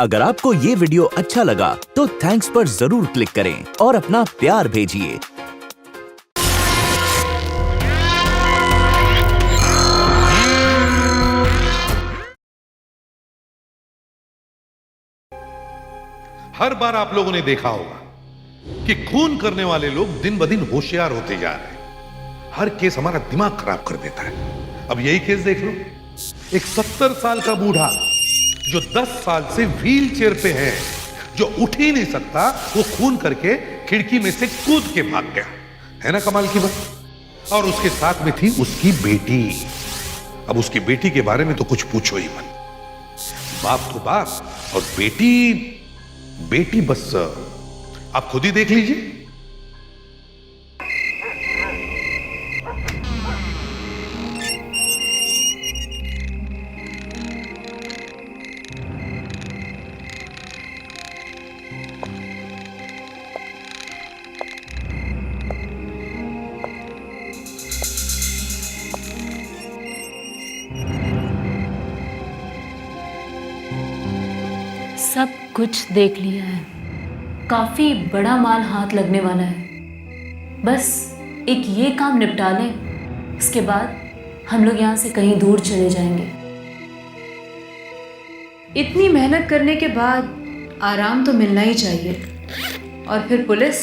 अगर आपको ये वीडियो अच्छा लगा तो थैंक्स पर जरूर क्लिक करें और अपना प्यार भेजिए। हर बार आप लोगों ने देखा होगा कि खून करने वाले लोग दिन ब दिन होशियार होते जा रहे हैं। हर केस हमारा दिमाग खराब कर देता है। अब यही केस देख लो, एक 70 साल का बूढ़ा जो 10 साल से व्हील चेयर पे है, जो उठ ही नहीं सकता, वो खून करके खिड़की में से कूद के भाग गया। है ना कमाल की बात। और उसके साथ में थी उसकी बेटी। अब उसकी बेटी के बारे में तो कुछ पूछो ही मत। बाप तो बाप और बेटी बस आप खुद ही देख लीजिए। सब कुछ देख लिया है। काफी बड़ा माल हाथ लगने वाला है। बस एक ये काम निपटा लें, इसके बाद हम लोग यहाँ से कहीं दूर चले जाएंगे। इतनी मेहनत करने के बाद आराम तो मिलना ही चाहिए, और फिर पुलिस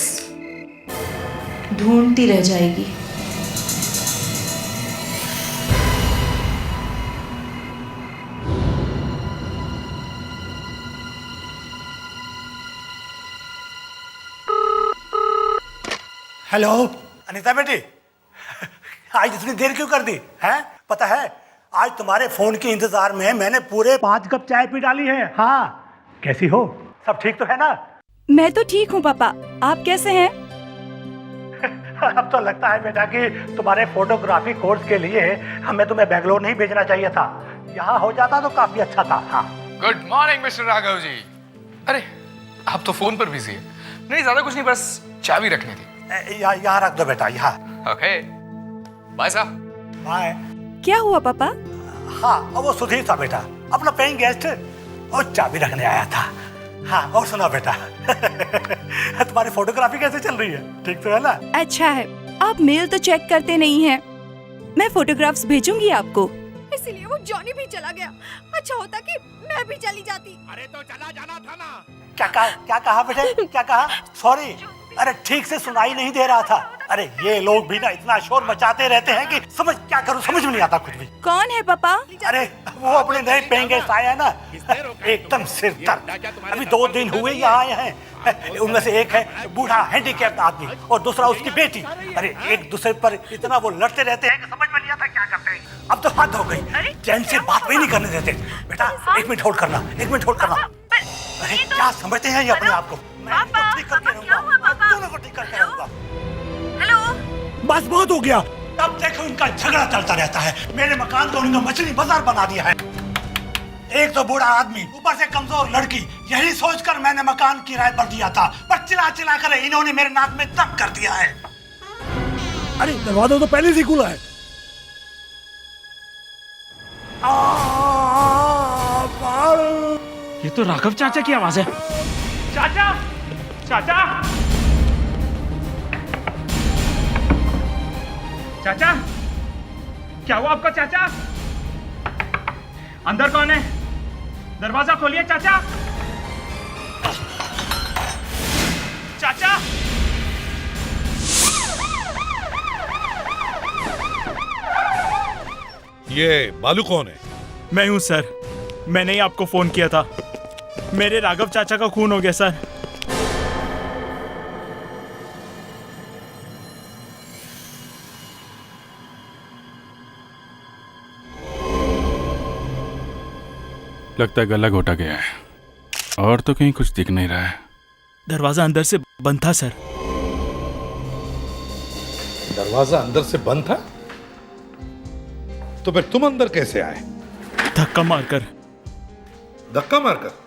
ढूंढती रह जाएगी। हेलो अनीता बेटी, आज इतनी देर क्यों कर दी है? पता है आज तुम्हारे फोन के इंतजार में मैंने पूरे 5 कप चाय पी डाली है। हाँ, कैसी हो? सब ठीक तो है ना? मैं तो ठीक हूँ पापा, आप कैसे हैं? अब तो लगता है बेटा कि तुम्हारे फोटोग्राफी कोर्स के लिए हमें तुम्हें बेंगलोर नहीं भेजना चाहिए था। यहाँ हो जाता तो काफी अच्छा था। हाँ, good morning mister Raghav ji. अरे आप तो फोन पर बिजी है। नहीं ज्यादा कुछ नहीं, बस चाबी रखनी थी। यहाँ रख दो बेटा, यहाँ। ओके, बाय साहब। बाय। क्या हुआ पापा? हाँ, वो सुधीर था बेटा, अपना पेइंग गेस्ट, और चाबी रखने आया था। हाँ, और सुना बेटा तुम्हारी फोटोग्राफी कैसे चल रही है? ठीक तो है ना? अच्छा है, आप मेल तो चेक करते नहीं हैं। मैं फोटोग्राफ्स भेजूंगी आपको। इसीलिए वो जॉनी भी चला गया। अच्छा होता कि मैं भी चली जाती। अरे तो चला जाना था ना। क्या कहा बेटे? क्या कहा? सॉरी, अरे ठीक से सुनाई नहीं दे रहा था। अरे ये लोग भी ना इतना शोर मचाते रहते हैं कि समझ में नहीं आता कुछ भी। कौन है पापा? अरे वो अपने नए पेइंग गेस्ट आए हैं ना, एकदम सिर दर्द। अभी 2 दिन हुए यहाँ आए हैं। उनमें से एक है बूढ़ा हैंडीकैप्ड आदमी और दूसरा उसकी बेटी। अरे एक दूसरे पर इतना वो लड़ते रहते हैं कि समझ में नहीं आता क्या करते हैं। अब तो हद हो गई, चैन से बात भी नहीं करने देते। बेटा 1 मिनट होल्ड करना, 1 मिनट होल्ड करना। अरे क्या समझते हैं ये अपने आप को? मैं इनको ठीक करके रहूंगा, दोनों को ठीक करके रहूंगा। हेलो, बस बहुत हो गया। अब देखो इनका झगड़ा चलता रहता है। मेरे मकान को इनका मछली बाजार बना दिया है। एक तो बूढ़ा आदमी, ऊपर से कमजोर लड़की। यही सोचकर मैंने मकान किराए पर दिया था, पर चिल्ला कर इन्होंने मेरे नाक में दम कर दिया है। अरे दरवाजा तो पहले से खुला है। ये तो राघव चाचा की आवाज है। चाचा, चाचा, चाचा, क्या हुआ आपका चाचा? अंदर कौन है? दरवाजा खोलिए चाचा। चाचा, ये बालू कौन है? मैं हूं सर, मैंने ही आपको फोन किया था। मेरे राघव चाचा का खून हो गया सर। लगता है गला घोटा गया है और तो कहीं कुछ दिख नहीं रहा है। दरवाजा अंदर से बंद था सर। दरवाजा अंदर से बंद था? तो फिर तुम अंदर कैसे आए? धक्का मारकर। धक्का मारकर?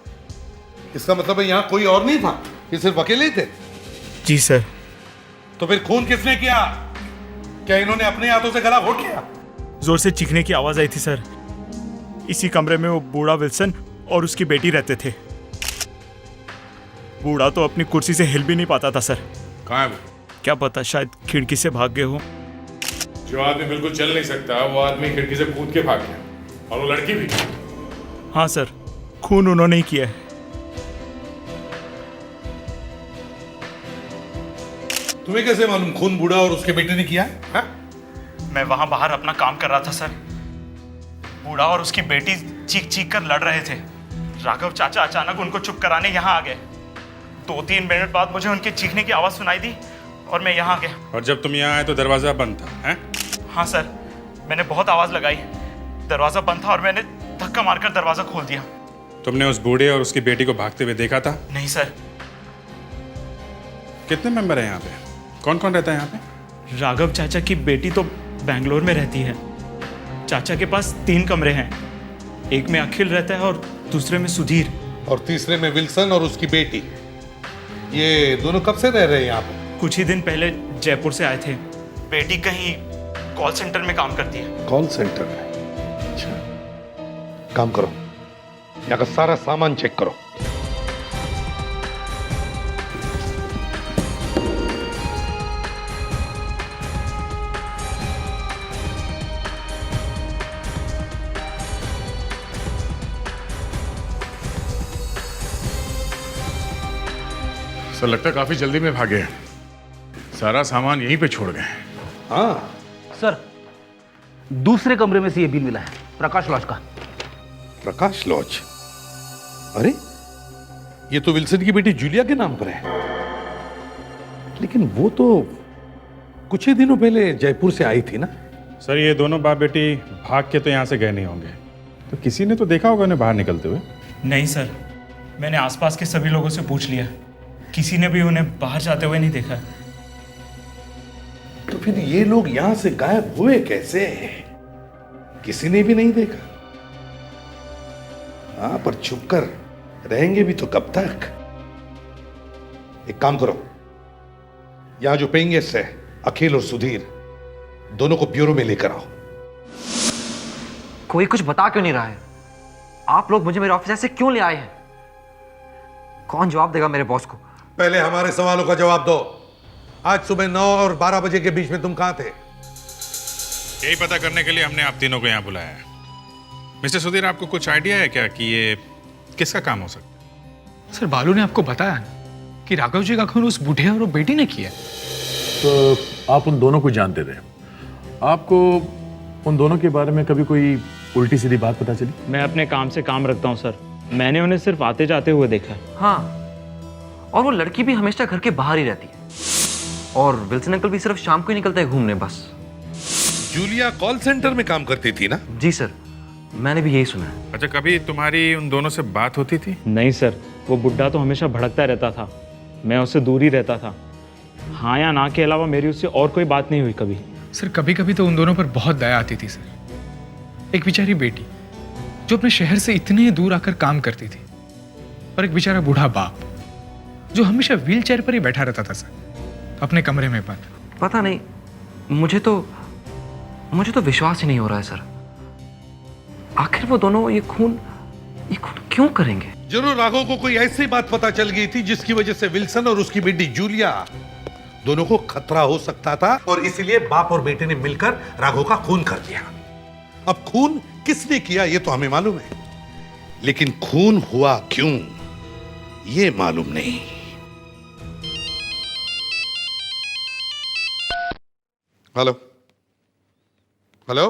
इसका मतलब है यहाँ कोई और नहीं था, ये सिर्फ अकेले ही थे? जी सर। तो फिर खून किसने किया? क्या इन्होंने अपने हाथों से गला घोट लिया? जोर से चीखने की आवाज आई थी सर। इसी कमरे में वो बूढ़ा विल्सन और उसकी बेटी रहते थे। बूढ़ा तो अपनी कुर्सी से हिल भी नहीं पाता था सर। कहाँ है वो? क्या पता, शायद खिड़की से भाग गए हो। जो आदमी बिल्कुल चल नहीं सकता वो आदमी खिड़की से कूद के भाग गया, और वो लड़की भी। हाँ सर, खून उन्होंने ही किया है। तुम्हें कैसे मालूम खून बूढ़ा और उसके बेटे ने किया है? हाँ? मैं वहां बाहर अपना काम कर रहा था सर। बूढ़ा और उसकी बेटी चीख चीख कर लड़ रहे थे। राघव चाचा अचानक उनको चुप कराने यहाँ आ गए। 2-3 मिनट बाद मुझे उनके चीखने की आवाज़ सुनाई दी और मैं यहाँ आ गया। और जब तुम यहाँ आए तो दरवाजा बंद था, हैं? हाँ सर, मैंने बहुत आवाज़ लगाई, दरवाज़ा बंद था और मैंने धक्का मारकर दरवाज़ा खोल दिया। तुमने उस बूढ़े और उसकी बेटी को भागते हुए देखा था? नहीं सर। कितने मेंबर हैं यहाँ पे? कौन कौन रहता है यहाँ पे? राघव चाचा की बेटी तो बेंगलोर में रहती है। चाचा के पास 3 कमरे हैं, एक में अखिल रहता है और दूसरे में सुधीर। और तीसरे में विल्सन और उसकी बेटी। ये दोनों कब से रह रहे हैं यहाँ पे? कुछ ही दिन पहले जयपुर से आए थे। बेटी कहीं कॉल सेंटर में काम करती है। कॉल सेंटर में? अच्छा, काम करो, यहाँ का सारा सामान चेक करो। सर लगता है काफी जल्दी में भागे हैं। सारा सामान यहीं पे छोड़ गए। हाँ सर, दूसरे कमरे में से ये बिल मिला है, प्रकाश लॉज का। प्रकाश लॉज? अरे ये तो विल्सन की बेटी जूलिया के नाम पर है। लेकिन वो तो कुछ ही दिनों पहले जयपुर से आई थी ना? सर ये दोनों बाप बेटी भाग के तो यहाँ से गए नहीं होंगे, तो किसी ने तो देखा होगा उन्हें बाहर निकलते हुए। नहीं सर, मैंने आसपास के सभी लोगों से पूछ लिया, किसी ने भी उन्हें बाहर जाते हुए नहीं देखा। तो फिर ये लोग यहां से गायब हुए कैसे? किसी ने भी नहीं देखा। हाँ, पर छुपकर रहेंगे भी तो कब तक? एक काम करो, यहां जो पेइंग गेस्ट है अखिल और सुधीर, दोनों को ब्यूरो में लेकर आओ। कोई कुछ बता क्यों नहीं रहा है? आप लोग मुझे मेरे ऑफिस ऐसे क्यों ले आए हैं? कौन जवाब देगा मेरे बॉस को? पहले हमारे सवालों का जवाब दो। आज सुबह 9 और 12 बजे के बीच में तुम कहां थे? यही पता करने के लिए हमने आप तीनों को यहाँ बुलाया है। मिस्टर सुधीर, आपको कुछ आइडिया है क्या कि ये किसका काम हो सकता है? सर बालू ने आपको बताया ना कि राघव जी का खून उस बूढ़े और वो बेटी ने किया। तो आप उन दोनों को जानते थे? आपको उन दोनों के बारे में कभी कोई उल्टी सीधी बात पता चली? मैं अपने काम से काम रखता हूँ सर, मैंने उन्हें सिर्फ आते जाते हुए देखा। हाँ, और वो लड़की भी हमेशा घर के बाहर ही रहती है, और विल्सन अंकल भी सिर्फ शाम को ही निकलते हैं घूमने बस। जूलिया कॉल सेंटर में काम करती थी ना? जी सर, मैंने भी यही सुना है। अच्छा, कभी तुम्हारी उन दोनों से बात होती थी? नहीं सर, वो बुड्ढा तो हमेशा भड़कता रहता था, मैं उससे दूर ही रहता था। हाँ या ना के अलावा मेरी उससे और कोई बात नहीं हुई कभी। सर कभी कभी तो उन दोनों पर बहुत दया आती थी सर। एक बेचारी बेटी जो अपने शहर से इतने दूर आकर काम करती थी, और एक बेचारा बूढ़ा बाप जो हमेशा व्हील चेयर पर ही बैठा रहता था सर, अपने कमरे में बंद। पता नहीं, मुझे तो विश्वास ही नहीं हो रहा है सर। आखिर वो दोनों ये खून क्यों करेंगे? जरूर राघव को कोई ऐसी बात पता चल गई थी जिसकी वजह से विल्सन और उसकी बेटी जूलिया दोनों को खतरा हो सकता था, और इसीलिए बाप और बेटे ने मिलकर राघव का खून कर दिया। अब खून किसने किया ये तो हमें मालूम है, लेकिन खून हुआ क्यों ये मालूम नहीं। हेलो हेलो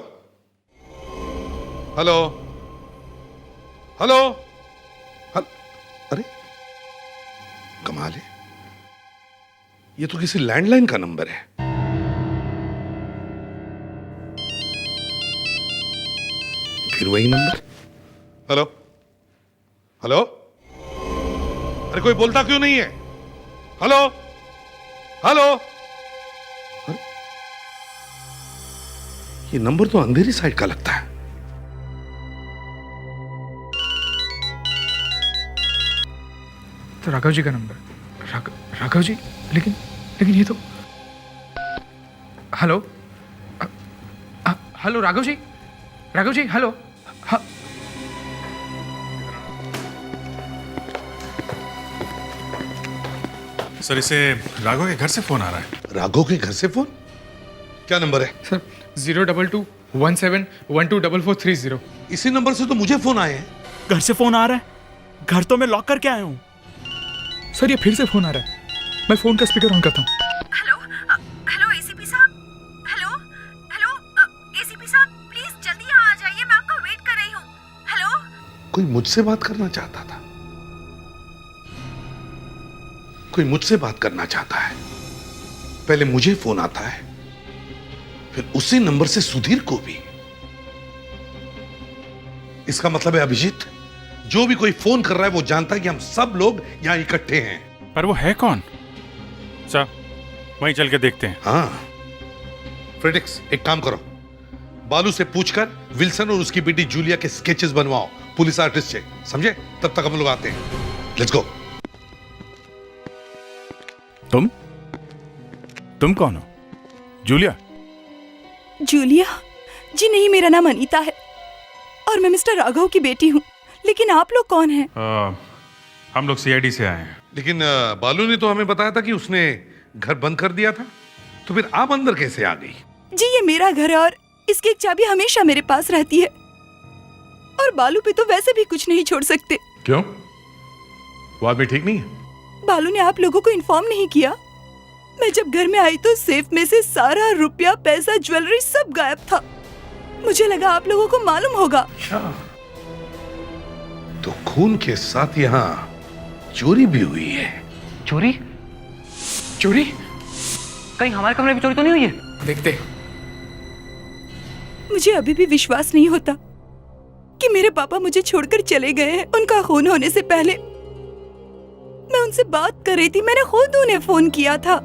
हेलो हेलो, अरे कमाल है, ये तो किसी लैंडलाइन का नंबर है। फिर वही नंबर। हेलो हेलो, अरे कोई बोलता क्यों नहीं है? हेलो हेलो, अरे ये नंबर तो अंधेरी साइड का लगता है। तो राघव जी का नंबर। राघव जी, लेकिन ये तो। Hello hello Raghav ji, hello. हाँ, सर इसे राघव के घर से फोन आ रहा है। राघव के घर से फोन? क्या नंबर है? सर 02217124430। इसी नंबर से तो मुझे फोन आए हैं। घर से फोन आ रहा है? घर तो मैं लॉक करके आया हूँ। सर ये फिर से फोन आ रहा है। मैं फोन का स्पीकर ऑन करता हूँ। हेलो हेलो एसीपी साहब, हेलो हेलो एसीपी साहब, प्लीज जल्दी यहाँ आ जाइए, मैं आपका वेट कर रही हूँ। हेलो। कोई मुझसे बात करना चाहता था, कोई मुझसे बात करना चाहता है। पहले मुझे फोन आता है, फिर उसी नंबर से सुधीर को भी। इसका मतलब है अभिजीत, जो भी कोई फोन कर रहा है वो जानता है कि हम सब लोग यहां इकट्ठे हैं। पर वो है कौन? सर वहीं चल के देखते हैं। हाँ फ्रेडिक्स, एक काम करो, बालू से पूछकर विल्सन और उसकी बेटी जूलिया के स्केचेस बनवाओ पुलिस आर्टिस्ट से, समझे? तब तक हम लोग आते हैं। Let's go. तुम कौन हो? जूलिया? जूलिया? जी नहीं, मेरा नाम अनीता है और मैं मिस्टर राघव की बेटी हूँ। लेकिन आप लोग कौन हैं? हम लोग सीआईडी से आए हैं। लेकिन बालू ने तो हमें बताया था कि उसने घर बंद कर दिया था, तो फिर आप अंदर कैसे आ गई? जी ये मेरा घर है और इसकी एक चाबी हमेशा मेरे पास रहती है। और बालू पे तो वैसे भी कुछ नहीं छोड़ सकते। क्यों? वो आदमी ठीक नहीं है? बालू ने आप लोगों को इन्फॉर्म नहीं किया? मैं जब घर में आई तो सेफ में से सारा रुपया, पैसा, ज्वेलरी सब गायब था। मुझे लगा आप लोगों को मालूम होगा। तो खून के साथ यहाँ चोरी भी हुई है। चोरी? चोरी? कहीं हमारे कमरे में चोरी तो नहीं हुई है? देखते। मुझे अभी भी विश्वास नहीं होता कि मेरे पापा मुझे छोड़कर चले गए हैं। उनका खून होने से पहले मैं उनसे बात कर रही थी, मैंने खुद उन्हें फोन किया था।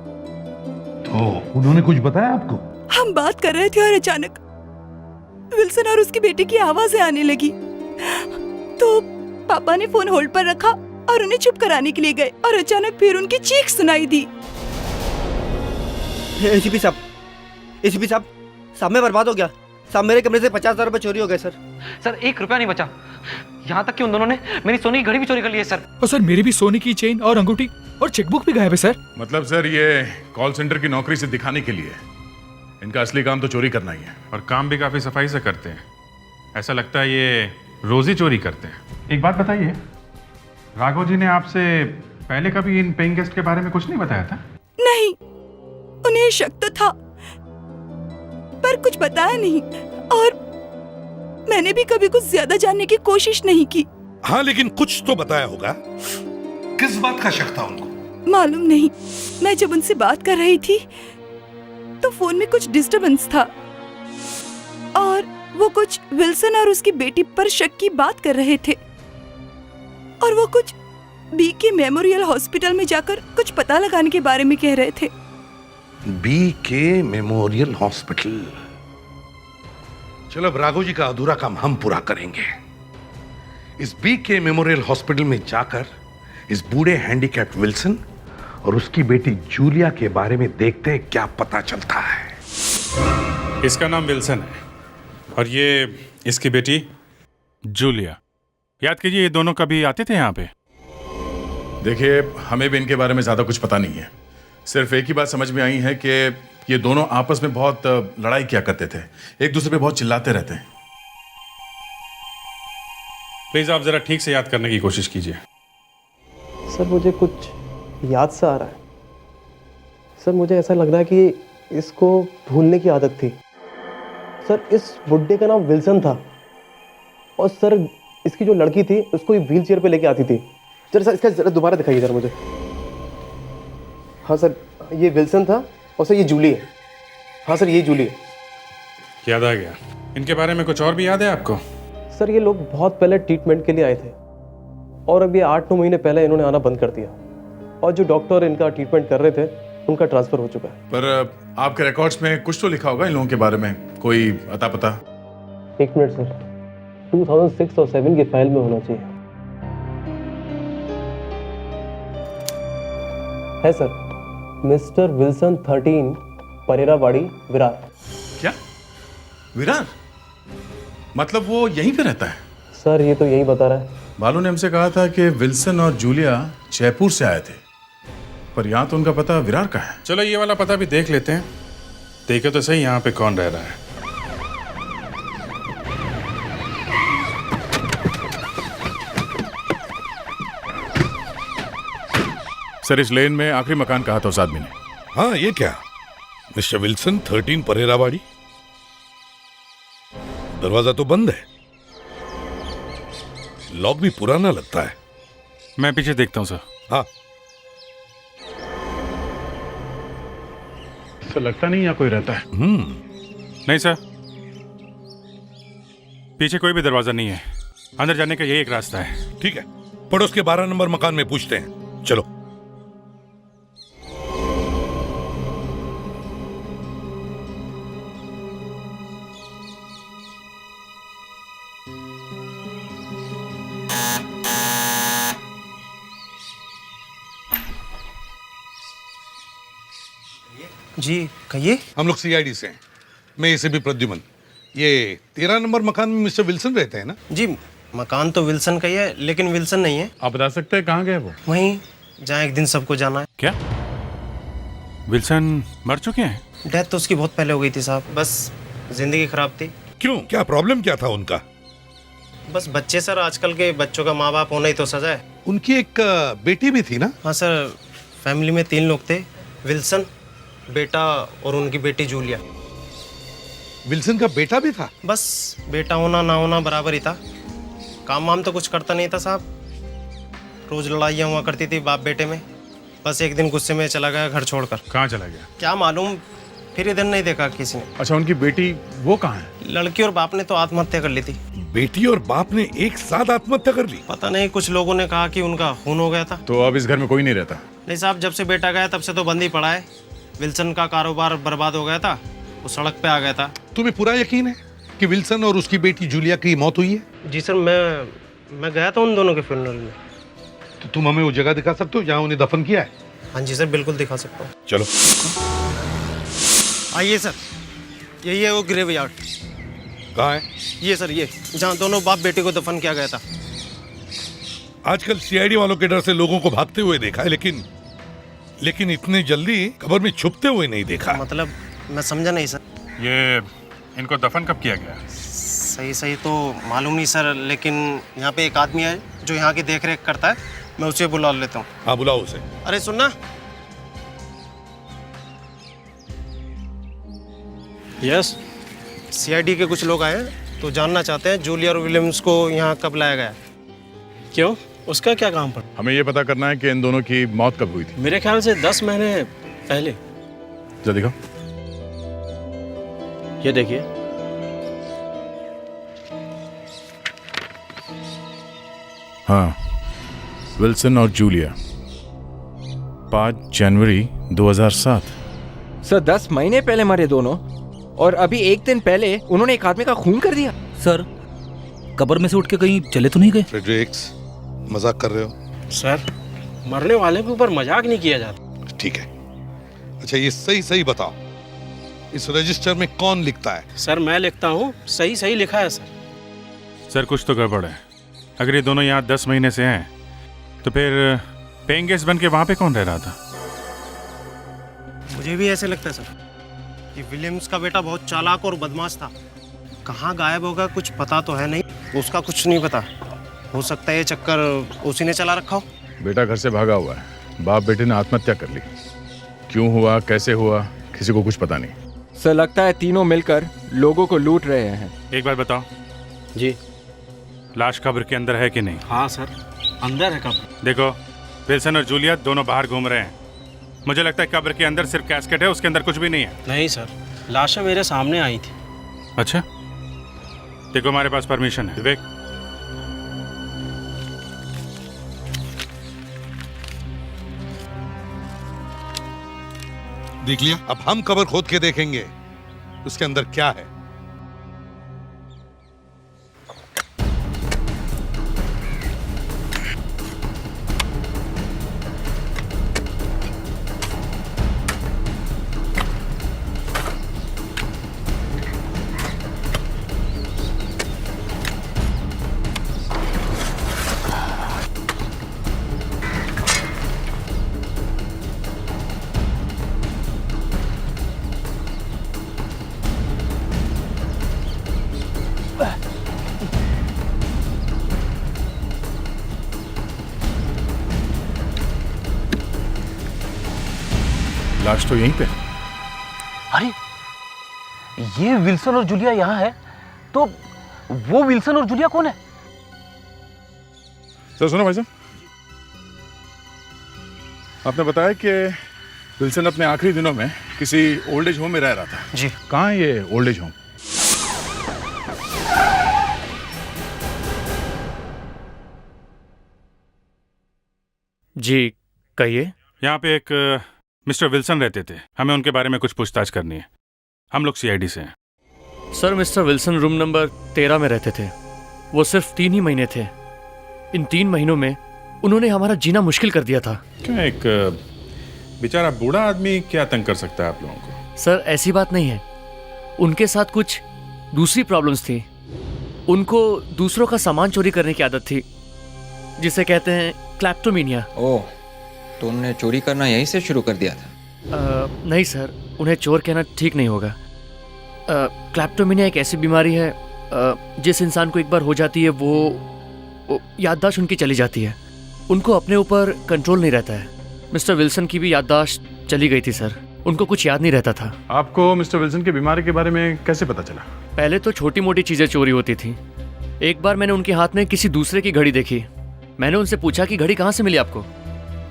तो उन्होंने कुछ बताया आपको? हम बात कर रहे थे और अचानक विल्सन और उसकी बेटी की आवाजें आने लगी। तो पापा ने फोन होल्ड पर रखा और उन्हें चुप कराने के लिए गए और अचानक फिर उनकी चीख सुनाई दी। एसीपी साहब, एसीपी साहब, साहब मैं बर्बाद हो गया। साहब मेरे कमरे से 50,000 रुपए चोरी हो गए सर। सर 1 रुपया नहीं बचा। यहाँ तक कि उन दोनों ने मेरी सोने की घड़ी भी चोरी कर ली है सर। और सर मेरी भी सोने की चेन और अंगूठी और चेकबुक भी गायब है सर। मतलब सर ये कॉल सेंटर की नौकरी से दिखाने के लिए, इनका असली काम तो चोरी करना ही है। और काम भी काफी सफाई से करते हैं। ऐसा लगता है ये रोज ही चोरी करते हैं। एक बात बताइए, राघव जी ने आपसे पहले कभी इन पेइंग गेस्ट के बारे में कुछ नहीं बताया था? नहीं, उन्हें शक तो था पर कुछ बताया नहीं और मैंने भी कभी कुछ ज्यादा जानने की कोशिश नहीं की। हाँ लेकिन कुछ तो बताया होगा। किस बात का शक था उनको? मालूम नहीं, मैं जब उनसे बात कर रही थी तो फोन में कुछ डिस्टरबेंस था और वो कुछ विल्सन और उसकी बेटी पर शक की बात कर रहे थे और वो कुछ बीके मेमोरियल हॉस्पिटल में जाकर कुछ पता लगाने के बारे में कह रहे थे। BK memorial hospital? चलो अब राघव जी का अधूरा काम हम पूरा करेंगे। इस बीके मेमोरियल हॉस्पिटल में जाकर इस बूढ़े हैंडीकैप्ड विल्सन और उसकी बेटी जूलिया के बारे में देखते हैं क्या पता चलता है। इसका नाम विल्सन है और ये इसकी बेटी जूलिया। याद कीजिए, ये दोनों कभी आते थे यहाँ पे? देखिए हमें भी इनके बारे में ज्यादा कुछ पता नहीं है। सिर्फ एक ही बात समझ में आई है कि ये दोनों आपस में बहुत लड़ाई किया करते थे, एक दूसरे पे बहुत चिल्लाते रहते हैं। प्लीज आप जरा ठीक से याद करने की कोशिश कीजिए। सर मुझे कुछ याद सा आ रहा है। सर मुझे ऐसा लग रहा है कि इसको भूलने की आदत थी। सर इस बुड्ढे का नाम विल्सन था और सर इसकी जो लड़की थी उसको व्हील चेयर पे लेके आती थी। सर सर इसका जरा दोबारा दिखाइए सर मुझे। हाँ सर ये विल्सन था और सर ये जूली है। हाँ सर ये जूली है। याद आ गया। इनके बारे में कुछ और भी याद है आपको? सर ये लोग बहुत पहले ट्रीटमेंट के लिए आए थे और अब ये 8-9 महीने पहले इन्होंने आना बंद कर दिया और जो डॉक्टर इनका ट्रीटमेंट कर रहे थे उनका ट्रांसफर हो चुका है। पर आपके रिकॉर्ड्स में कुछ तो लिखा होगा इन लोगों के बारे में, कोई अता पता? 1 मिनट सर, 2006 और 7 की फाइल में होना चाहिए। है सर, मिस्टर विल्सन 13 परेरावाड़ी विरार। क्या विरार? मतलब वो यहीं पे रहता है? सर ये तो यही बता रहा है। बालू ने हमसे कहा था कि विल्सन और जूलिया जयपुर से आए थे पर यहाँ तो उनका पता विरार का है। चलो ये वाला पता भी देख लेते हैं, देखे तो सही यहाँ पे कौन रह रहा है। सर इस लेन में आखिरी मकान कहा था उस आदमी ने। हाँ, ये क्या? Mister Wilson, 13 परेरावाड़ी। दरवाजा तो बंद है, लॉक भी पुराना लगता है। मैं पीछे देखता हूँ सर। हाँ, सर लगता नहीं यहाँ कोई रहता है। नहीं सर, पीछे कोई भी दरवाजा नहीं है, अंदर जाने का यही एक रास्ता है। ठीक है, पड़ोस के 12 नंबर मकान में पूछते हैं। चलो। जी कहिए। हम लोग सीआईडी से हैं, मैं इसे भी प्रद्युमन। ये 13 नंबर मकान में मिस्टर विल्सन रहते हैं ना? जी मकान तो विल्सन का ही है, लेकिन विल्सन नहीं है। आप बता सकते हैं कहाँ गए वो? वहीं जहाँ एक दिन सबको जाना है। क्या विल्सन मर चुके हैं? डेथ तो उसकी बहुत पहले हो गई थी साहब, बस जिंदगी खराब थी। क्यों, क्या प्रॉब्लम क्या था उनका? बस बच्चे सर, आजकल के बच्चों का माँ बाप होना ही तो सजा है। उनकी एक बेटी भी थी ना? हाँ सर, फैमिली में 3 लोग थे, विल्सन, बेटा और उनकी बेटी जूलिया। विल्सन का बेटा भी था? बस बेटा होना ना होना बराबर ही था। काम वाम तो कुछ करता नहीं था साहब, रोज लड़ाइयाँ हुआ करती थी बाप बेटे में। बस एक दिन गुस्से में चला गया घर छोड़कर। कहाँ चला गया? क्या मालूम, फिर इधर नहीं देखा किसी ने। अच्छा, उनकी बेटी वो कहाँ है? लड़की और बाप ने तो आत्महत्या कर ली थी। बेटी और बाप ने एक साथ आत्महत्या कर ली? पता नहीं, कुछ लोगों ने कहा कि उनका खून हो गया था। तो अब इस घर में कोई नहीं रहता? नहीं साहब, जब से बेटा गया तब से तो बंद ही पड़ा है। विल्सन का कारोबार बर्बाद हो गया था, वो सड़क पे आ गया था। तुम्हें पूरा यकीन है कि विल्सन और उसकी बेटी जूलिया की मौत हुई है? जी सर, मैं गया था उन दोनों के फ्यूनरल में। तो तुम हमें वो जगह दिखा सकते हो जहाँ उन्हें दफन किया है? हाँ जी सर, बिल्कुल दिखा सकता हूँ। चलो आइए सर, यही है वो ग्रेव यार्ड। कहाँ है? ये सर, ये जहाँ दोनों बाप बेटे को दफन किया गया था। आजकल सीआईडी वालों के डर से लोगों को भागते हुए देखा है, लेकिन इतने जल्दी कब्र में छुपते हुए नहीं देखा। मतलब मैं समझा नहीं सर। ये इनको दफन कब किया गया? सही तो मालूम नहीं सर, लेकिन यहाँ पे एक आदमी है जो यहाँ की देख रेख करता है, मैं उसे बुला लेता हूँ। हाँ, बुलाओ उसे। अरे सुनना। यस, सीआईडी के कुछ लोग आए हैं तो जानना चाहते हैं जूलिया और विलियम्स को यहाँ कब लाया गया। क्यों, उसका क्या काम पड़ा? हमें ये पता करना है कि इन दोनों की मौत कब हुई थी। मेरे ख्याल से 10 महीने पहले। जरा दिखाओ। ये देखिए। हाँ, विल्सन और जूलिया, 5 जनवरी 2007। सर 10 महीने पहले मरे दोनों, और अभी एक दिन पहले उन्होंने एक आदमी का खून कर दिया। सर, कब्र में से उठ के कहीं चले तो नहीं गए? फ्रेडरिक्स, मजाक कर रहे हो? सर, मरने वाले के ऊपर मजाक नहीं किया जाता। ठीक है, अच्छा ये सही बताओ, इस रजिस्टर में कौन लिखता है? सर मैं लिखता हूँ, सही लिखा है सर। सर कुछ तो गड़बड़ है। अगर ये दोनों यहाँ 10 महीने से हैं, तो फिर पेइंग गेस्ट बन के वहाँ पे कौन रह रहा था? मुझे भी ऐसे लगता है सर कि विलियम्स का बेटा बहुत चालाक और बदमाश था। कहाँ गायब होगा कुछ पता तो है नहीं, उसका कुछ नहीं पता। हो सकता है ये चक्कर उसी ने चला रखा हो। बेटा घर से भागा हुआ है, बाप बेटे ने आत्महत्या कर ली। क्यों हुआ, कैसे हुआ, किसी को कुछ पता नहीं। सर लगता है तीनों मिलकर लोगों को लूट रहे हैं। एक बार बताओ जी, लाश कब्र के अंदर है कि नहीं? हाँ सर, अंदर है कब्र। देखो, विल्सन और जूलिया दोनों बाहर घूम रहे हैं। मुझे लगता है कब्र के अंदर सिर्फ कैस्केट है, उसके अंदर कुछ भी नहीं है। नहीं सर, लाशें मेरे सामने आई थी। अच्छा, देखो हमारे पास परमिशन है। विवेक, देख लिया? अब हम कब्र खोद के देखेंगे उसके अंदर क्या है। लाश तो यहीं पे। अरे ये विल्सन और जूलिया यहाँ है, तो वो विल्सन और जूलिया कौन है? सर सुनो भाई साहब, आपने बताया कि विल्सन अपने आखिरी दिनों में किसी ओल्ड एज होम में रह रहा था। जी। कहाँ है ये ओल्ड एज होम? जी कहिए। यहाँ पे एक मिस्टर विल्सन रहते थे, हमें उनके बारे में कुछ पूछताछ करनी है। हम लोग सीआईडी से हैं। Sir mister Wilson room number 13 में रहते थे। वो सिर्फ 3 ही महीने थे। इन 3 महीनों में उन्होंने हमारा जीना मुश्किल कर दिया था। क्यों, एक बेचारा बूढ़ा आदमी क्या तंग कर सकता है आप लोगों को? सर ऐसी बात नहीं है, उनके साथ कुछ दूसरी प्रॉब्लम्स थी। उनको दूसरों का सामान चोरी करने की आदत थी, जिसे कहते हैं क्लैप्टोमेनिया। ओह, तो उन्होंने चोरी करना यहीं से शुरू कर दिया था? नहीं सर, उन्हें चोर कहना ठीक नहीं होगा। क्लैप्टोमेनिया एक ऐसी बीमारी है जिस इंसान को एक बार हो जाती है वो याददाश्त उनकी चली जाती है। उनको अपने ऊपर कंट्रोल नहीं रहता है। मिस्टर विल्सन की भी याददाश्त चली गई थी सर, उनको कुछ याद नहीं रहता था। आपको मिस्टर विल्सन की बीमारी के बारे में कैसे पता चला? पहले तो छोटी मोटी चीज़ें चोरी होती थी। एक बार मैंने उनके हाथ में किसी दूसरे की घड़ी देखी। मैंने उनसे पूछा कि घड़ी कहाँ से मिली आपको,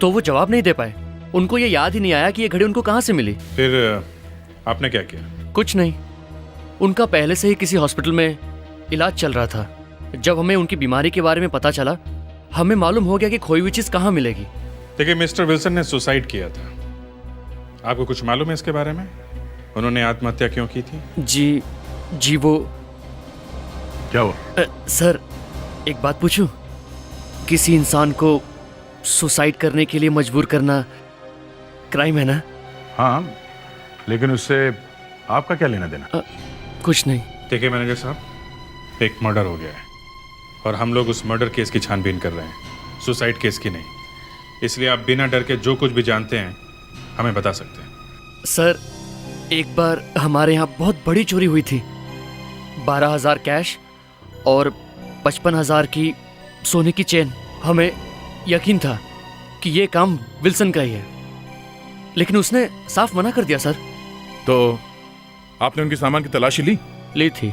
तो वो जवाब नहीं दे पाए। उनको ये याद ही नहीं आया कि ये घड़ी उनको कहाँ से मिली। फिर आपने क्या किया? कुछ नहीं, उनका पहले से ही किसी हॉस्पिटल में इलाज चल रहा था। जब हमें उनकी बीमारी के बारे में पता चला, हमें मालूम हो गया कि खोई हुई चीज़ कहाँ मिलेगी। देखिए, मिस्टर विल्सन ने सुसाइड किया था। आपको कुछ मालूम है इसके बारे में? उन्होंने आत्महत्या क्यों की थी? जी वो क्या हुआ? सर एक बात पूछूं? किसी इंसान को सुसाइड करने के लिए मजबूर करना क्राइम है ना? हाँ, लेकिन उससे आपका क्या लेना देना? कुछ नहीं। देखिए मैनेजर साहब, एक मर्डर हो गया है और हम लोग उस मर्डर केस की छानबीन कर रहे हैं, सुसाइड केस की नहीं। इसलिए आप बिना डर के जो कुछ भी जानते हैं हमें बता सकते हैं। सर एक बार हमारे यहाँ बहुत बड़ी चोरी हुई थी। 12,000 कैश और 55,000 की सोने की चेन। हमें यकीन था कि ये काम विल्सन का ही है, लेकिन उसने साफ मना कर दिया सर। तो आपने उनके सामान की तलाशी ली थी,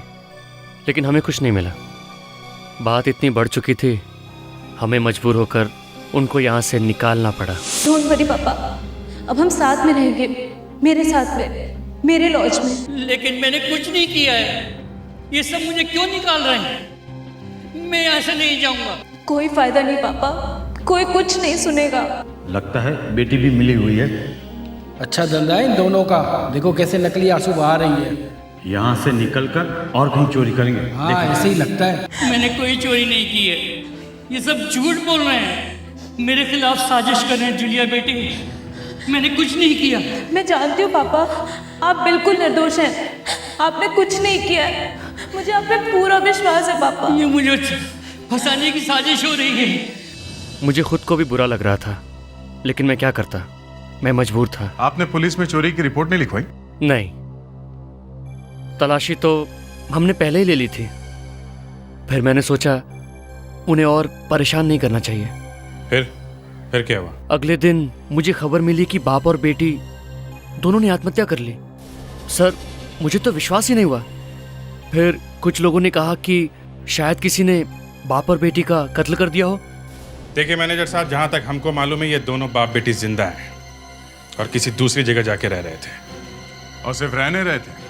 लेकिन हमें कुछ नहीं मिला। बात इतनी बढ़ चुकी थी, हमें मजबूर होकर उनको यहाँ से निकालना पड़ा। डोंट वरी पापा, अब हम साथ में रहेंगे, मेरे साथ में, मेरे लॉज में। लेकिन मैंने कुछ नहीं किया है, ये सब मुझे क्यों निकाल रहे हैं? मैं यहाँ से नहीं जाऊंगा। कोई फायदा नहीं पापा, कोई कुछ नहीं सुनेगा। लगता है बेटी भी मिली हुई है। अच्छा धंधा है इन दोनों का, देखो कैसे नकली आंसू बहा रही है। यहाँ से निकलकर और कहीं चोरी करेंगे। हाँ ऐसे ही लगता है। मैंने कोई चोरी नहीं की है, ये सब झूठ बोल रहे हैं, मेरे खिलाफ साजिश कर रहे हैं। जूलिया बेटी, मैंने कुछ नहीं किया। मैं जानती हूँ पापा, आप बिल्कुल निर्दोष हैं, आपने कुछ नहीं किया है। मुझे आप पे पूरा विश्वास है पापा। ये मुझे फंसाने की साजिश हो रही है। मुझे खुद को भी बुरा लग रहा था, लेकिन मैं क्या करता, मैं मजबूर था। आपने पुलिस में चोरी की रिपोर्ट नहीं लिखवाई? नहीं, तलाशी तो हमने पहले ही ले ली थी। फिर मैंने सोचा उन्हें और परेशान नहीं करना चाहिए। फिर क्या हुआ? अगले दिन मुझे खबर मिली कि बाप और बेटी दोनों ने आत्महत्या कर ली। सर मुझे तो विश्वास ही नहीं हुआ। फिर कुछ लोगों ने कहा कि शायद किसी ने बाप और बेटी का कत्ल कर दिया हो। देखिए मैनेजर साहब, जहाँ तक हमको मालूम है ये दोनों बाप बेटी जिंदा हैं और किसी दूसरी जगह जाके रह रहे थे। और सिर्फ रहने रहे थे,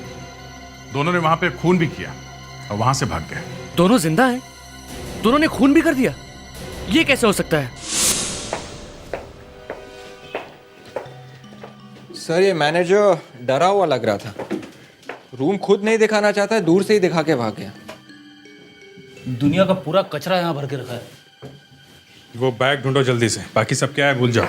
दोनों ने वहां पे खून भी किया और वहां से भाग गए। दोनों जिंदा हैं? दोनों ने खून भी कर दिया? ये कैसे हो सकता है? सर ये मैनेजर डरा हुआ लग रहा था, रूम खुद नहीं दिखाना चाहता है, दूर से ही दिखा के भाग गया। दुनिया का पूरा कचरा यहाँ भर के रखा है। वो बैग ढूंढो जल्दी से, बाकी सब क्या है भूल जाओ।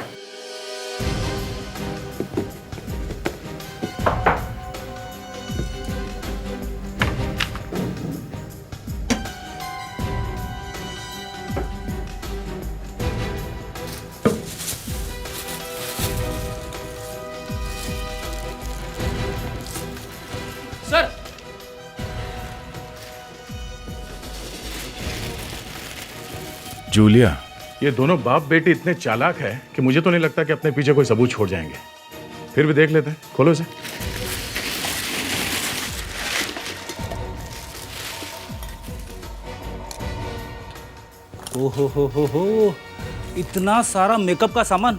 सर जूलिया, ये दोनों बाप बेटी इतने चालाक है कि मुझे तो नहीं लगता कि अपने पीछे कोई सबूत छोड़ जाएंगे। फिर भी देख लेते हैं, खोलो इसे। हो, इतना सारा मेकअप का सामान।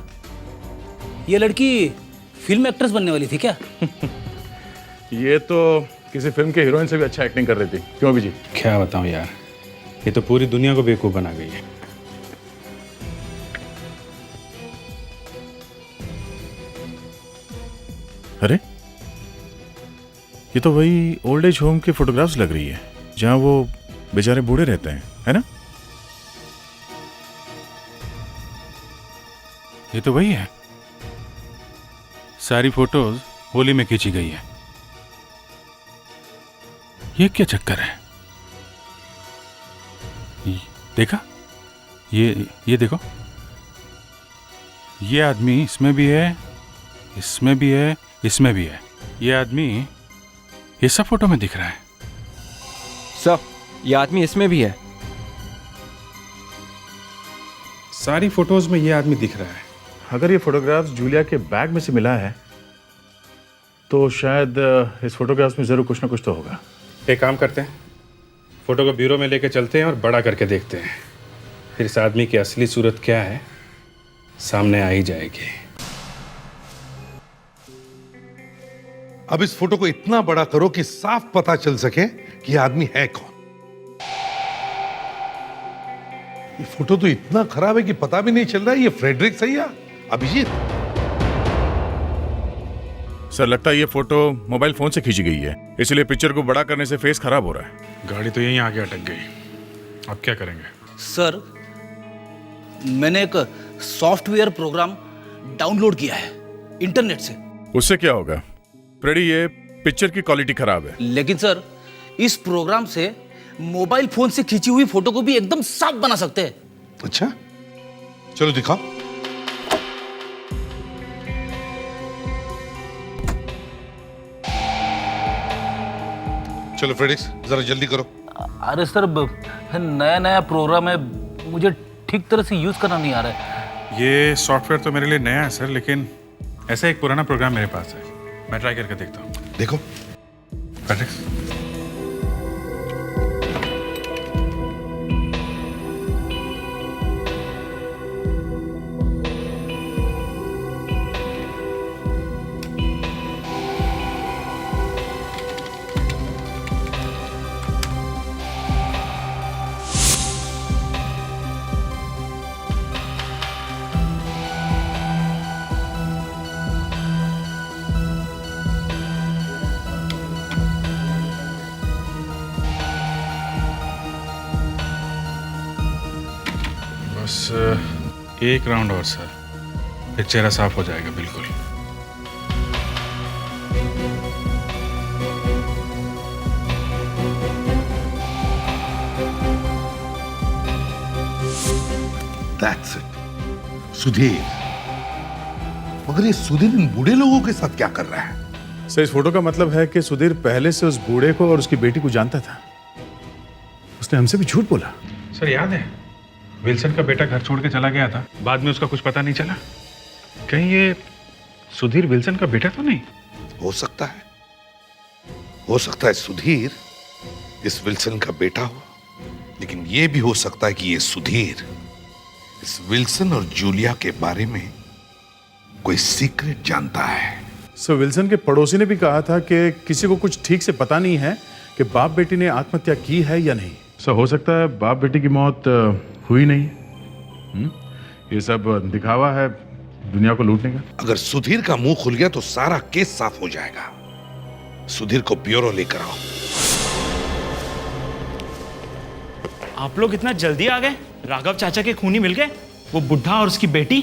ये लड़की फिल्म एक्ट्रेस बनने वाली थी क्या? ये तो किसी फिल्म के हीरोइन से भी अच्छा एक्टिंग कर रही थी, क्यों अभिजीत? क्या बताऊं यार, ये तो पूरी दुनिया को बेवकूफ़ बना गई है। अरे ये तो वही ओल्ड एज होम के फोटोग्राफ्स लग रही है जहां वो बेचारे बूढ़े रहते हैं, है ना? ये तो वही है, सारी फोटोज होली में खींची गई है। ये क्या चक्कर है? देखा, ये देखो, ये आदमी इसमें भी है, इसमें भी है, इसमें भी है। ये आदमी ये सब फोटो में दिख रहा है। सर, ये आदमी इसमें भी है। सारी फोटोज में ये आदमी दिख रहा है। अगर ये फोटोग्राफ्स जूलिया के बैग में से मिला है तो शायद इस फोटोग्राफ्स में जरूर कुछ ना कुछ तो होगा। एक काम करते हैं, फोटो को ब्यूरो में लेके चलते हैं और बड़ा करके देखते हैं, फिर इस आदमी की असली सूरत क्या है सामने आ ही जाएगी। अब इस फोटो को इतना बड़ा करो कि साफ पता चल सके कि यह आदमी है कौन। ये फोटो तो इतना खराब है कि पता भी नहीं चल रहा है ये फ्रेडरिक सही है अभिजीत। सर, लगता है ये फोटो मोबाइल फोन से खींची गई है, इसलिए पिक्चर को बड़ा करने से फेस खराब हो रहा है। गाड़ी तो यहीं आगे अटक गई, अब क्या करेंगे? सर, मैंने एक सॉफ्टवेयर प्रोग्राम डाउनलोड किया है इंटरनेट से। उससे क्या होगा फ्रेडी? ये पिक्चर की क्वालिटी खराब है। लेकिन सर, इस प्रोग्राम से मोबाइल फोन से खींची हुई फोटो को भी एकदम साफ बना सकते हैं। अच्छा, चलो दिखाओ। चलो फ्रेडिक्स, जरा जल्दी करो। अरे सर, नया नया प्रोग्राम है, मुझे ठीक तरह से यूज करना नहीं आ रहा है। ये सॉफ्टवेयर तो मेरे लिए नया है सर, लेकिन ऐसा एक पुराना प्रोग्राम मेरे पास है, मैं ट्राई करके देखता हूँ। देखो फ्रेडिक्स, बस एक राउंड और सर, फिर चेहरा साफ हो जाएगा बिल्कुल। That's it. सुधीर। मगर ये सुधीर इन बूढ़े लोगों के साथ क्या कर रहा है? सर, इस फोटो का मतलब है कि सुधीर पहले से उस बूढ़े को और उसकी बेटी को जानता था। उसने हमसे भी झूठ बोला। सर याद है, विल्सन का बेटा घर छोड़ के चला गया था, बाद में उसका कुछ पता नहीं चला। कहीं ये सुधीर विल्सन का बेटा तो नहीं? हो सकता है, हो सकता है सुधीर इस विल्सन का बेटा हो, लेकिन यह भी हो सकता है कि ये सुधीर इस विल्सन और जूलिया के बारे में कोई सीक्रेट जानता है। सर, विल्सन के पड़ोसी ने भी कहा था कि किसी को कुछ ठीक से पता नहीं है कि बाप बेटी ने आत्महत्या की है या नहीं। सर, हो सकता है बाप बेटी की मौत हुई नहीं। ये सब दिखावा है दुनिया को लूटने का। अगर सुधीर का मुंह खुल गया तो सारा केस साफ हो जाएगा। सुधीर को ब्यूरो लेकर आओ। आप लोग इतना जल्दी आ गए? राघव चाचा के खूनी मिल गए? वो बुढ़ा और उसकी बेटी?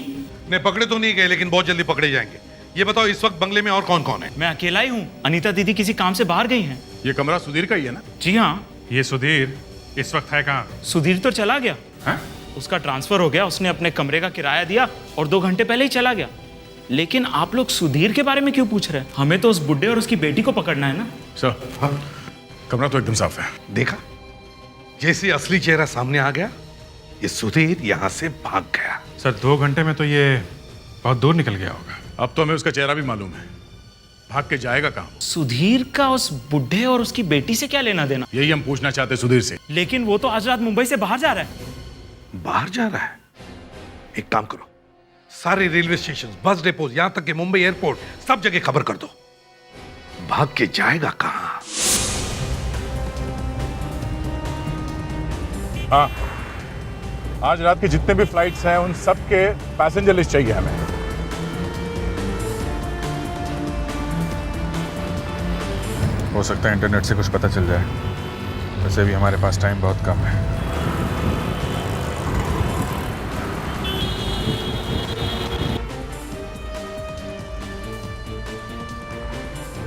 नहीं, पकड़े तो नहीं गए, लेकिन बहुत जल्दी पकड़े जाएंगे। ये बताओ, इस वक्त बंगले में और कौन कौन है? मैं अकेला ही हूँ, अनीता दीदी किसी काम से बाहर गई हैं। ये कमरा सुधीर का ही है ना? जी हाँ। ये सुधीर इस वक्त है कहाँ? सुधीर तो चला गया। हाँ? उसका ट्रांसफर हो गया, उसने अपने कमरे का किराया दिया और 2 घंटे पहले ही चला गया। लेकिन आप लोग सुधीर के बारे में क्यों पूछ रहे हैं? हमें तो उस बुड्ढे और उसकी बेटी को पकड़ना है ना। सर, कमरा तो एकदम साफ है। देखा, जैसे असली चेहरा सामने आ गया, ये सुधीर यहां से भाग गया। सर, 2 घंटे में तो ये बहुत दूर निकल गया होगा। अब तो हमें उसका चेहरा भी मालूम है। भाग के जाएगा कहाँ? सुधीर का उस बुढ़े और उसकी बेटी से क्या लेना देना? यही हम पूछना चाहते सुधीर से। लेकिन वो तो आज रात मुंबई से बाहर जा रहा है। बाहर जा रहा है? एक काम करो, सारे रेलवे स्टेशन, बस डिपो, यहां तक कि मुंबई एयरपोर्ट, सब जगह खबर कर दो। भाग के जाएगा कहां? हाँ, आज रात के जितने भी फ्लाइट्स हैं उन सब के पैसेंजर लिस्ट चाहिए हमें। हो सकता है इंटरनेट से कुछ पता चल जाए। वैसे भी हमारे पास टाइम बहुत कम है।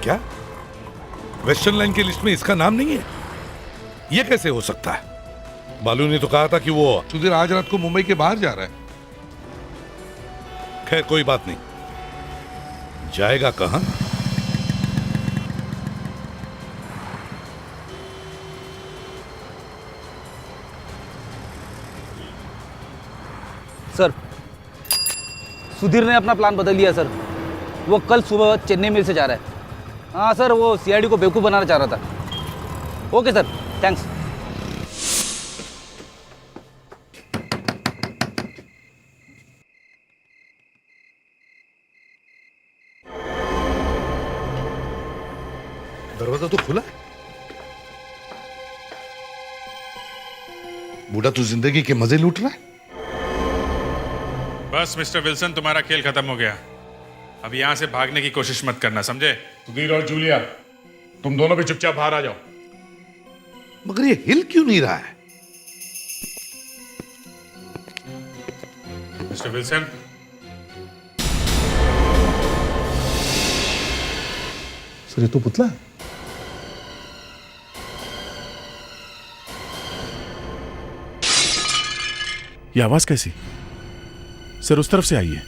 क्या वेस्टर्न लाइन की लिस्ट में इसका नाम नहीं है? यह कैसे हो सकता है? बालू ने तो कहा था कि वो सुधीर आज रात को मुंबई के बाहर जा रहा है। खैर कोई बात नहीं, जाएगा कहां? सर, सुधीर ने अपना प्लान बदल लिया सर। वो कल सुबह चेन्नई मेल से जा रहा है। हाँ सर, वो सीआईडी को बेवकूफ़ बनाना चाह रहा था। Okay sir, thanks. दरवाजा तो खुला है। बूढ़ा तू जिंदगी के मजे लूट रहा है। बस मिस्टर विल्सन, तुम्हारा खेल खत्म हो गया। अब यहां से भागने की कोशिश मत करना, समझे? सुधीर और जूलिया, तुम दोनों भी चुपचाप बाहर आ जाओ। मगर ये हिल क्यों नहीं रहा है? मिस्टर विल्सन, सर ये तो पुतला है। ये आवाज कैसी? सर उस तरफ से आई है।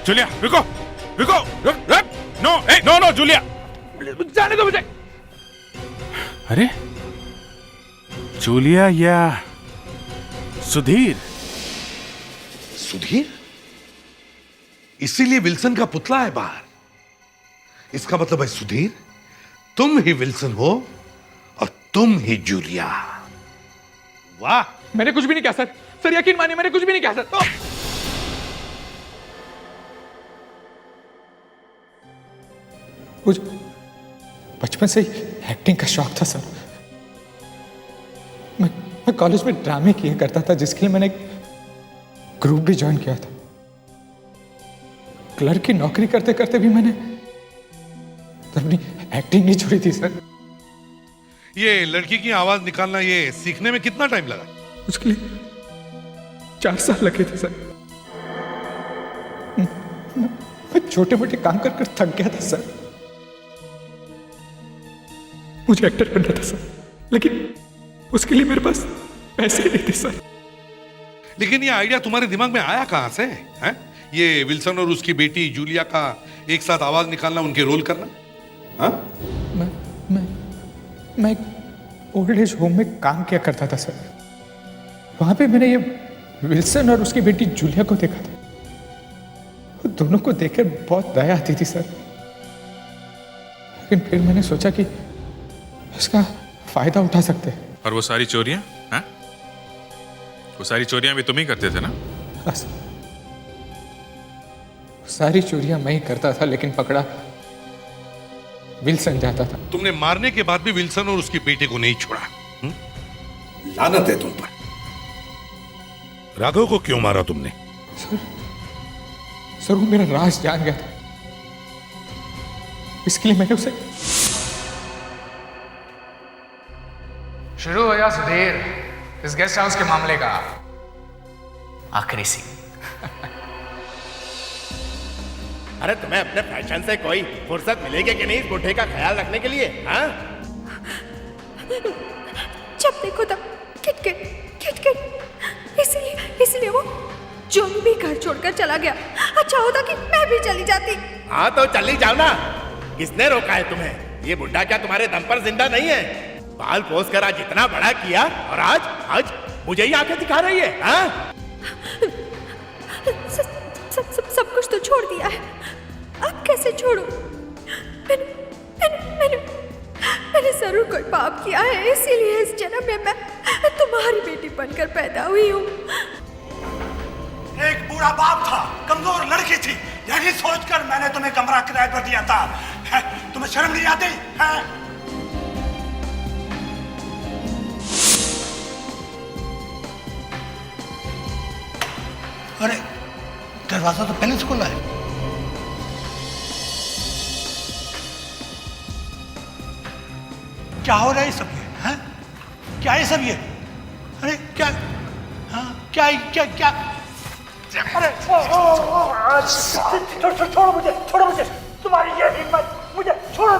जूलिया रुको, रुको, नो, नो नो जूलिया, जाने दो मुझे। अरे जूलिया या सुधीर? सुधीर? इसीलिए विल्सन का पुतला है बाहर। इसका मतलब है सुधीर, तुम ही विल्सन हो और तुम ही जूलिया। वाह! मैंने कुछ भी नहीं कहा सर। सर यकीन मानिए, मैंने कुछ भी नहीं कहा सर। मुझे बचपन से ही एक्टिंग का शौक था सर। मैं कॉलेज में ड्रामे किया करता था, जिसके लिए मैंने ग्रुप भी ज्वाइन किया था। क्लर्क की नौकरी करते करते भी मैंने अपनी एक्टिंग नहीं छोड़ी थी सर। ये लड़की की आवाज निकालना ये सीखने में कितना टाइम लगा? उसके लिए 4 साल लगे थे सर। मैं छोटे मोटे काम कर कर थक गया था सर। मुझे एक्टर बनना था सर, लेकिन उसके लिए मेरे पास पैसे नहीं थे सर। लेकिन ये आइडिया तुम्हारे दिमाग में आया कहां से है? ये विल्सन और उसकी बेटी जूलिया का एक साथ आवाज निकालना, उनके रोल करना। हाँ? मैं ओल्ड एज होम में काम किया करता था सर। वहां पे मैंने ये विल्सन और उसकी बेटी जूलिया को देखा था। दोनों को देखकर बहुत दया आती थी सर। लेकिन फिर मैंने सोचा कि इसका फायदा उठा सकते हैं। और वो सारी चोरियां, हाँ? वो सारी चोरियां भी तुम ही करते थे ना? हाँ सर, सारी चोरियां मैं ही करता था, लेकिन पकड़ा विल्सन जाता था। तुमने मारने के बाद भी विल्सन और उसकी बेटी को नहीं छोड़ा। लानत है तुम पर। राघव को क्यों मारा तुमने? सर वो मेरा राज जान गया था, इसके लिए मैंने उसे। शुरू हो गया सुधीर इस गेस्ट हाउस के मामले का आखिरी सीन। अरे तुम्हें अपने फैशन से कोई फुर्सत मिलेगी कि नहीं इस बुढ़े का ख्याल रखने के लिए? हाँ? जब देखो तब किटकिट किटकिट। इसीलिए वो जोन भी घर छोड़कर चला गया। अच्छा होता कि मैं भी चली जाती। हाँ तो चली जाओ ना। किसने रोका है तुम्हें? ये बुढ़ा क्या तुम्हारे दम पर जिंदा नहीं है? बाल पोस कर आज इतना बड़ा किया और आज मुझे ही आंखें दिखा रही है। हाँ? सब कुछ तो छोड़ दिया है, अब कैसे छोड़ूं? मैंने जरूर कोई पाप किया है, इसीलिए इस जन्म में मैं तुम्हारी बेटी बनकर पैदा हुई हूँ। एक बूढ़ा बाप था, कमजोर लड़की थी, यही सोचकर मैंने तुम्हें कमरा किराए पर दिया था। तुम्हें शर्म नहीं आती है? अरे दरवाजा तो पहले से खुला है। क्या हो रहा है सब ये? हैं? क्या है सब ये? अरे क्या? हाँ क्या क्या क्या? अरे छोड़ो मुझे, तुम्हारी ये हिम्मत, मुझे छोड़ो।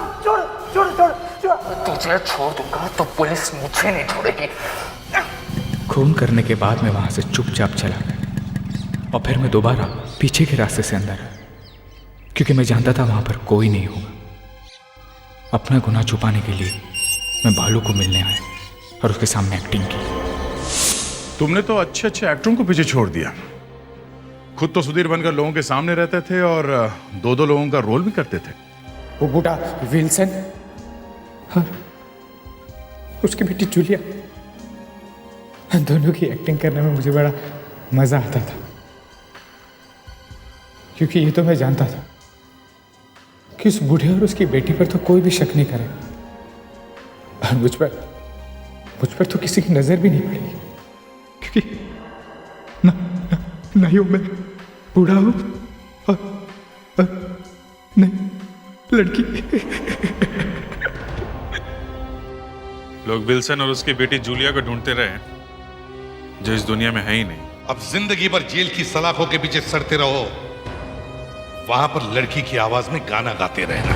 तुझे छोड़ दूंगा तो पुलिस मुझे नहीं छोड़ेगी। खून करने के बाद मैं वहां से चुपचाप चला गया और फिर मैं दोबारा पीछे के रास्ते से अंदर आया, क्योंकि मैं जानता था वहां पर कोई नहीं होगा। अपना गुनाह छुपाने के लिए मैं भालू को मिलने आया और उसके सामने एक्टिंग की। तुमने तो अच्छे अच्छे एक्टरों को पीछे छोड़ दिया, खुद तो सुधीर बनकर लोगों के सामने रहते थे और दो लोगों का रोल भी करते थे। वो बूढ़ा विल्सन, हाँ, उसकी बेटी जूलिया, दोनों की एक्टिंग करने में मुझे बड़ा मजा आता था, क्योंकि ये तो मैं जानता था कि उस बूढ़े और उसकी बेटी पर तो कोई भी शक नहीं करेगा, और मुझ पर तो किसी की नजर भी नहीं पड़ेगी, क्योंकि ना ही मैं बूढ़ा हूं और नहीं लड़की। लोग विल्सन और उसकी बेटी जूलिया को ढूंढते रहे, जो इस दुनिया में है ही नहीं। अब जिंदगी भर जेल की सलाखों के पीछे सड़ते रहो, वहां पर लड़की की आवाज में गाना गाते रहना।